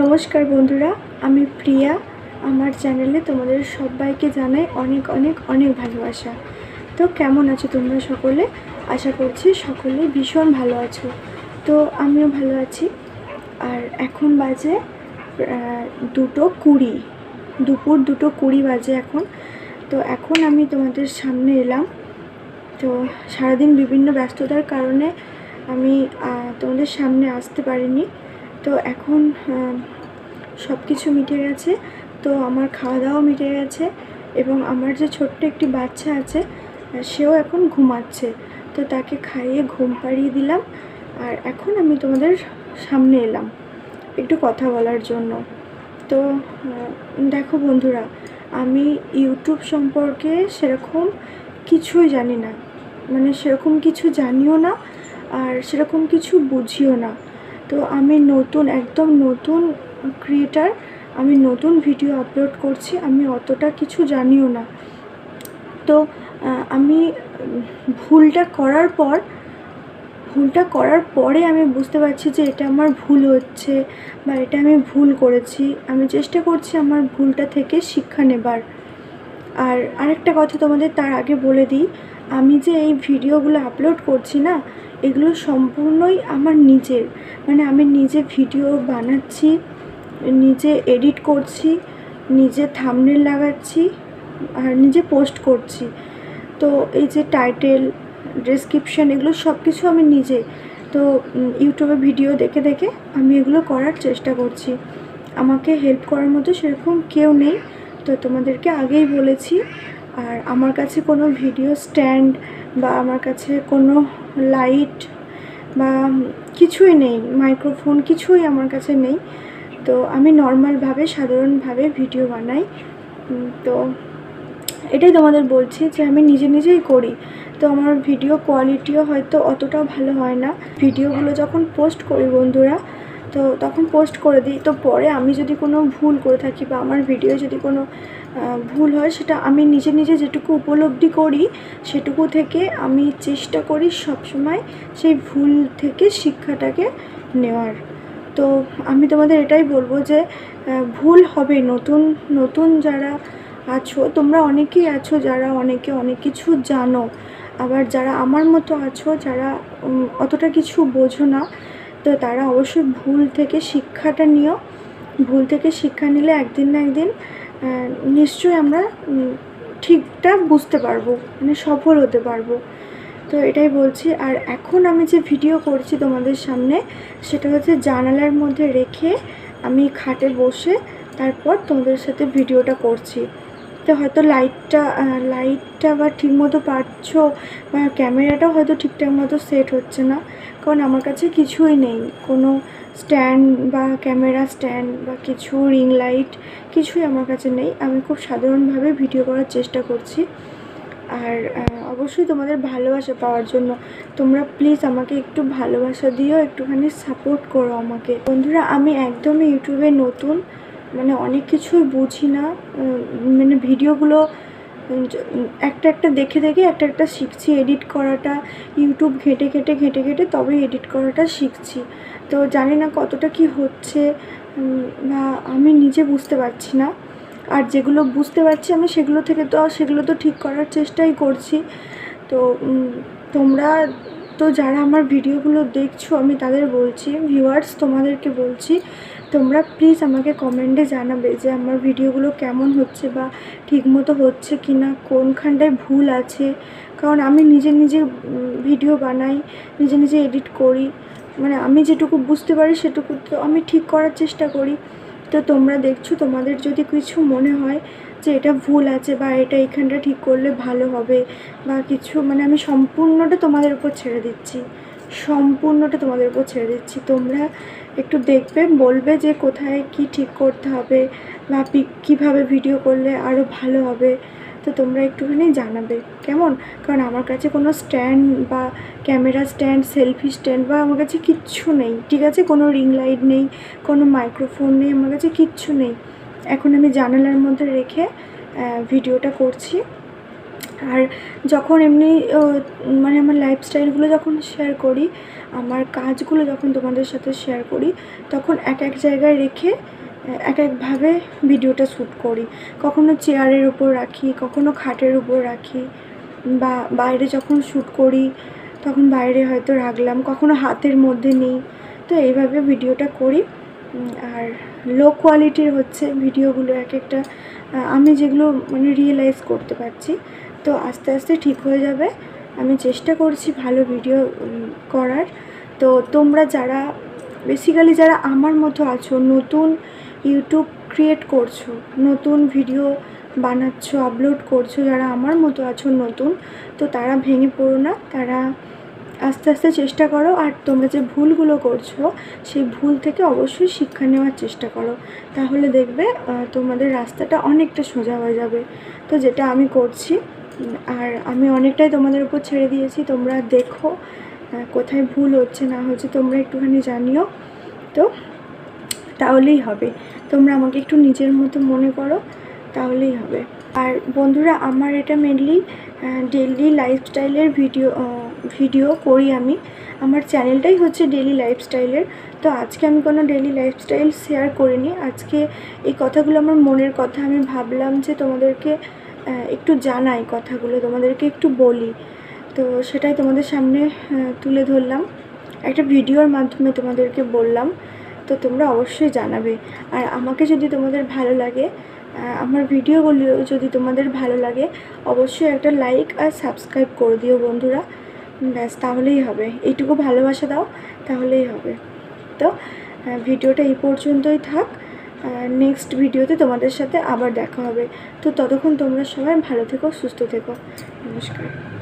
নমস্কার বন্ধুরা, আমি প্রিয়া। আমার চ্যানেলে তোমাদের সবাইকে জানাই অনেক অনেক অনেক ভালোবাসা। তো কেমন আছো তোমরা সকলে? আশা করছি সকলে ভীষণ ভালো আছো। তো আমিও ভালো আছি। আর এখন বাজে 2:20, দুপুর 2:20 বাজে এখন। তো এখন আমি তোমাদের সামনে এলাম। তো সারাদিন বিভিন্ন ব্যস্ততার কারণে আমি তোমাদের সামনে আসতে পারিনি। তো এখন সব কিছু মিটে গেছে। তো আমার খাওয়া দাওয়া মিটে গেছে এবং আমার যে ছোট্ট একটি বাচ্চা আছে সেও এখন ঘুমাচ্ছে। তো তাকে খাইয়ে ঘুম পাড়িয়ে দিলাম। আর এখন আমি তোমাদের সামনে এলাম একটু কথা বলার জন্য। তো দেখো বন্ধুরা, আমি ইউটিউব সম্পর্কে সেরকম কিছুই জানি না, মানে সেরকম কিছু জানিও না আর সেরকম কিছু বুঝিও না। তো আমি নতুন, একদম নতুন ক্রিয়েটার, আমি নতুন ভিডিও আপলোড করছি, আমি অতটা কিছু জানিও না। তো আমি ভুলটা করার পরে আমি বুঝতে পারছি যে এটা আমার ভুল হচ্ছে বা এটা আমি ভুল করেছি। আমি চেষ্টা করছি আমার ভুলটা থেকে শিক্ষা নেবার। আর আরেকটা কথা তোমাদের তার আগে বলে দিই, আমি যে এই ভিডিওগুলো আপলোড করছি না, এগুলো সম্পূর্ণই আমার নিজের, মানে আমি নিজে ভিডিও বানাচ্ছি, নিজে এডিট করছি, নিজে থাম্বনেল লাগাচ্ছি আর নিজে পোস্ট করছি। তো এই যে টাইটেল, ডেসক্রিপশান, এগুলো সব কিছু আমি নিজে। তো ইউটিউবে ভিডিও দেখে দেখে আমি এগুলো করার চেষ্টা করছি। আমাকে হেল্প করার মতো সেরকম কেউ নেই, তো তোমাদেরকে আগেই বলেছি। আর আমার কাছে কোনো ভিডিও স্ট্যান্ড বা আমার কাছে কোনো লাইট বা কিছুই নেই, মাইক্রোফোন কিছুই আমার কাছে নেই। তো আমি নর্মালভাবে, সাধারণভাবে ভিডিও বানাই। তো এটাই তোমাদের বলছি যে আমি নিজেই করি। তো আমার ভিডিও কোয়ালিটিও হয়তো অতটাও ভালো হয় না। ভিডিওগুলো যখন পোস্ট করি বন্ধুরা, তো তখন পোস্ট করে দিই। তো পরে আমি যদি কোনো ভুল করে থাকি বা আমার ভিডিও যদি কোনো ভুল হয়, সেটা আমি নিজে যেটুকু উপলব্ধি করি সেটুকু থেকে আমি চেষ্টা করি সবসময় সেই ভুল থেকে শিক্ষাটাকে নেওয়ার। তো আমি তোমাদের এটাই বলবো যে ভুল হবে। নতুন যারা আছো, তোমরা অনেকেই আছো যারা অনেকে অনেক কিছু জানো, আবার যারা আমার মতো আছো যারা অতটা কিছু বোঝো না, তো তারা অবশ্যই ভুল থেকে শিক্ষাটা নিও। ভুল থেকে শিক্ষা নিলে একদিন না একদিন নিশ্চয়ই আমরা ঠিকঠাক বুঝতে পারবো, মানে সফল হতে পারবো। তো এটাই বলছি। আর এখন আমি যে ভিডিও করছি তোমাদের সামনে, সেটা হচ্ছে জানালার মধ্যে রেখে আমি খাটে বসে তারপর তোমাদের সাথে ভিডিওটা করছি। তো হয়তো লাইটটা বা ঠিকমতো পাচ্ছো, বা ক্যামেরাটাও হয়তো ঠিকঠাক মতো সেট হচ্ছে না, কারণ আমার কাছে কিছুই নেই, কোনো স্ট্যান্ড বা ক্যামেরা স্ট্যান্ড বা কিছু রিং লাইট কিছুই আমার কাছে নেই। আমি খুব সাধারণভাবে ভিডিও করার চেষ্টা করছি। আর অবশ্যই তোমাদের ভালোবাসা পাওয়ার জন্য তোমরা প্লিজ আমাকে একটু ভালোবাসা দিও, একটুখানি সাপোর্ট করো আমাকে। বন্ধুরা, আমি একদমই ইউটিউবে নতুন, মানে অনেক কিছুই বুঝি না। মানে ভিডিওগুলো একটা দেখে একটা শিখছি। এডিট করাটা ইউটিউব ঘেঁটে তবেই এডিট করাটা শিখছি। তো জানি না কতটা কি হচ্ছে, বা আমি নিজে বুঝতে পারছি না। আর যেগুলো বুঝতে পারছি আমি সেগুলো তো ঠিক করার চেষ্টাই করছি। তো তোমরা তো যারা আমার ভিডিওগুলো দেখছো, আমি তাদের বলছি, ভিউয়ার্স তোমাদেরকে বলছি, তোমরা প্লিজ আমাকে কমেন্টে জানাবে যে আমার ভিডিওগুলো কেমন হচ্ছে বা ঠিকমতো হচ্ছে কি না, কোনখানটায় ভুল আছে। কারণ আমি নিজে ভিডিও বানাই, নিজে এডিট করি, মানে আমি যেটুকু বুঝতে পারি সেটুকু তো আমি ঠিক করার চেষ্টা করি। তো তোমরা দেখছো, তোমাদের যদি কিছু মনে হয় যে এটা ভুল আছে বা এটা এখানটা ঠিক করলে ভালো হবে বা কিছু, মানে আমি সম্পূর্ণটা তোমাদের উপর ছেড়ে দিচ্ছি। তোমরা একটু দেখবে, বলবে যে কোথায় কি ঠিক করতে হবে বা কীভাবে ভিডিও করলে আরও ভালো হবে। তো তোমরা একটুখানি জানাবে কেমন। কারণ আমার কাছে কোনো স্ট্যান্ড বা ক্যামেরা স্ট্যান্ড, সেলফি স্ট্যান্ড বা আমার কাছে কিচ্ছু নেই, ঠিক আছে? কোনো রিং লাইট নেই, কোনো মাইক্রোফোন নেই, আমার কাছে কিচ্ছু নেই। এখন আমি জানালার মধ্যে রেখে ভিডিওটা করছি। আর যখন এমনি মানে আমার লাইফস্টাইলগুলো যখন শেয়ার করি, আমার কাজগুলো যখন তোমাদের সাথে শেয়ার করি, তখন এক এক জায়গায় রেখে এক একভাবে ভিডিওটা শ্যুট করি। কখনো চেয়ারের উপর রাখি, কখনো খাটের উপর রাখি, বা বাইরে যখন শ্যুট করি তখন বাইরে হয়তো রাখলাম, কখনো হাতের মধ্যে নিই। তো এইভাবে ভিডিওটা করি। আর লো কোয়ালিটির হচ্ছে ভিডিওগুলো এক একটা, আমি যেগুলো মানে রিয়েলাইজ করতে পারছি। তো আস্তে আস্তে ঠিক হয়ে যাবে। আমি চেষ্টা করছি ভালো ভিডিও করার। তো তোমরা যারা বেসিক্যালি যারা আমার মতো আছো, নতুন ইউটিউব ক্রিয়েট করছো, নতুন ভিডিও বানাচ্ছ, আপলোড করছো, যারা আমার মতো আছো নতুন, তো তারা ভেঙে পড়ো না, তারা আস্তে আস্তে চেষ্টা করো। আর তোমরা যে ভুলগুলো করছো সেই ভুল থেকে অবশ্যই শিক্ষা নেওয়ার চেষ্টা করো, তাহলে দেখবে তোমাদের রাস্তাটা অনেকটা সোজা হয়ে যাবে। তো যেটা আমি করছি, আর আমি অনেকটাই তোমাদের উপর ছেড়ে দিয়েছি, তোমরা দেখো কোথায় ভুল হচ্ছে না হচ্ছে, তোমরা একটুখানি জানিও। তো তাহলেই হবে, তোমরা আমাকে একটু নিজের মতো মনে করো, তাহলেই হবে। আর বন্ধুরা, আমার এটা মেনলি ডেইলি লাইফস্টাইলের ভিডিও করি আমি। আমার চ্যানেলটাই হচ্ছে ডেইলি লাইফস্টাইলের। তো আজকে আমি কোনো ডেইলি লাইফস্টাইল শেয়ার করিনি। আজকে এই কথাগুলো আমার মনের কথা, আমি ভাবলাম যে তোমাদেরকে একটু জানাই কথাগুলো, তোমাদেরকে একটু বলি। তো সেটাই তোমাদের সামনে তুলে ধরলাম, একটা ভিডিওর মাধ্যমে তোমাদেরকে বললাম। তো তোমরা অবশ্যই জানাবে। আর আমাকে যদি তোমাদের ভালো লাগে, আমার ভিডিওগুলো যদি তোমাদের ভালো লাগে, অবশ্যই একটা লাইক আর সাবস্ক্রাইব করে দিও বন্ধুরা। ব্যাস, তাহলেই হবে। এইটুকু ভালোবাসা দাও, তাহলেই হবে। তো ভিডিওটা এই পর্যন্তই থাক। নেক্সট ভিডিওতে তোমাদের সাথে আবার দেখা হবে। তো ততক্ষণ তোমরা সবাই ভালো থেকো, সুস্থ থেকো। নমস্কার।